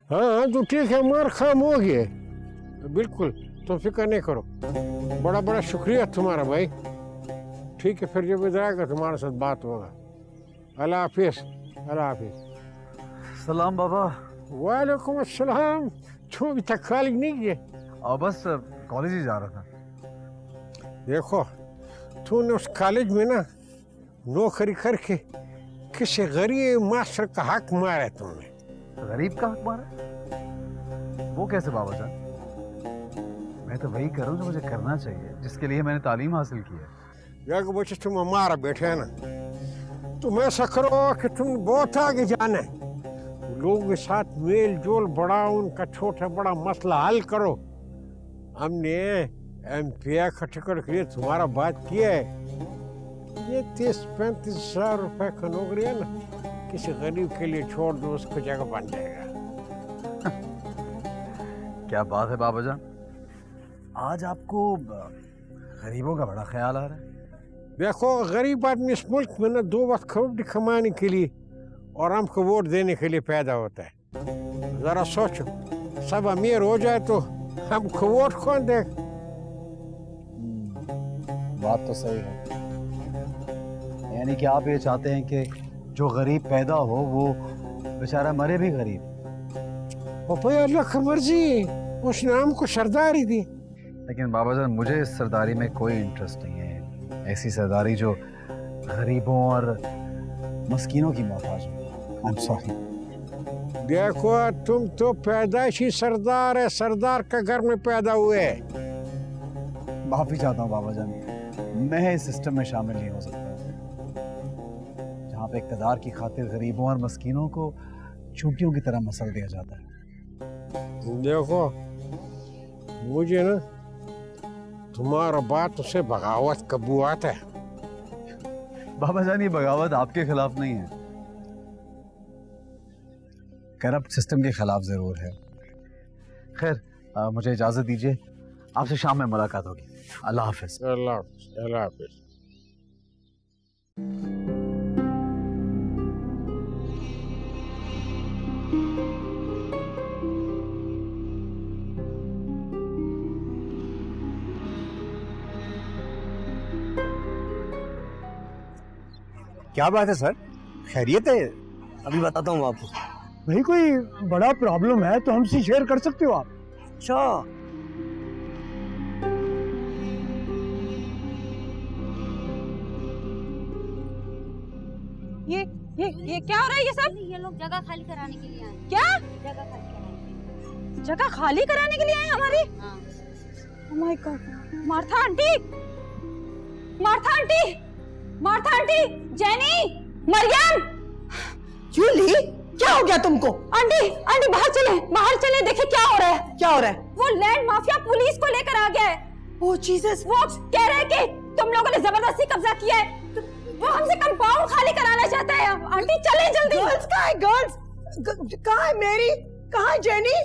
हाँ तो ठीक है, मार खाम हो गए बिल्कुल, तो फिक्र नहीं करो। बड़ा बड़ा शुक्रिया तुम्हारा भाई। ठीक है, फिर जब इधर आएगा तुम्हारे साथ बात होगा। अल्लाह हाफिज। अल्लाह हाफिज। सलाम बाबा। वालेकुम अस्सलाम। तुम अभी तक कॉलेज नहीं गए? और बस कॉलेज ही जा रहा था। देखो, तूने उस कॉलेज में ना नौकरी करके किसी गरीब मास्टर का हक मारा है तुमने। गरीब का हक मारा? वो कैसे बाबा जान? मैं तो वही करूं जो मुझे करना चाहिए, जिसके लिए मैंने तालीम हासिल की है। एक बच्चे तुम हमारा बैठे है ना, तुम ऐसा करो कि तुम बहुत आगे जाना है, लोगों के साथ मेल जोल बढ़ाओ, उनका छोटा बड़ा मसला हल करो। हमने एमपीआई का टिकट के लिए तुम्हारा बात किया है। ये 30-35 हजार रुपए का नौकरी है ना, किसी गरीब के लिए छोड़ दो, उसको जगह बन जाएगा। क्या बात है बाबा जान, आज आपको गरीबों का बड़ा ख्याल आ रहा है। देखो, गरीब आदमी इस मुल्क में ना 2 वक्त रोटी कमाने के लिए और हमको वोट देने के लिए पैदा होता है। जरा सोचो, सब अमीर हो जाए तो हमको वोट कौन दे? बात तो सही है। यानी कि आप ये चाहते हैं कि जो गरीब पैदा हो वो बेचारा मरे भी गरीब। और भाई अल्लाह की मर्जी, उसने हमको सरदारी दी। लेकिन बाबा जान, मुझे इस सरदारी में कोई इंटरेस्ट नहीं है। ऐसी सरदारी जो गरीबों और मस्कीनों की मोहताज हो। I am sorry. देखो, तुम तो पैदाइशी सरदार है, सरदार का घर में पैदा हुए। माफी चाहता हूँ बाबा जान, मैं इस सिस्टम में शामिल नहीं हो सकता जहाँ पे इक़्तिदार की खातिर गरीबों और मस्कीनों को चूंटियों की तरह मसल दिया जाता है। देखो, मुझे ना तुम्हारा बात उसे बगावत कबू आता है। बाबा जान, ये बगावत आपके खिलाफ नहीं है, करप्ट सिस्टम के खिलाफ जरूर है। खैर, मुझे इजाजत दीजिए, आपसे शाम में मुलाकात होगी। अल्लाह हाफिज। अल्लाह हाफिज। अल्लाह हाफिज। क्या बात है सर, खैरियत है? अभी बताता हूँ आपको। भाई कोई बड़ा प्रॉब्लम है तो हमसे शेयर कर सकते हो आप। अच्छा, ये क्या हो रहा है ये सब? ये लोग जगह खाली कराने के लिए आए। क्या जगह खाली कराने के लिए। जगह खाली कराने के लिए आए हमारी? हाँ। Oh my God. Martha aunty, Martha aunty, Martha aunty, Jenny, Maryam. Julie, क्या हो गया तुमको? आंटी, आंटी बाहर चले, देखिए क्या हो रहा है। क्या हो रहा है? वो लैंड माफिया पुलिस को लेकर आ गया है। ओह जीसस। वो कह रहे हैं कि तुम लोगों ने जबरदस्ती कब्जा किया है, वो हमसे कंपाउंड खाली कराना चाहता है। आंटी चले जल्दी। गर्ल्स कहाँ है? गर्ल्स कहाँ है? मेरी कहाँ है? जेनी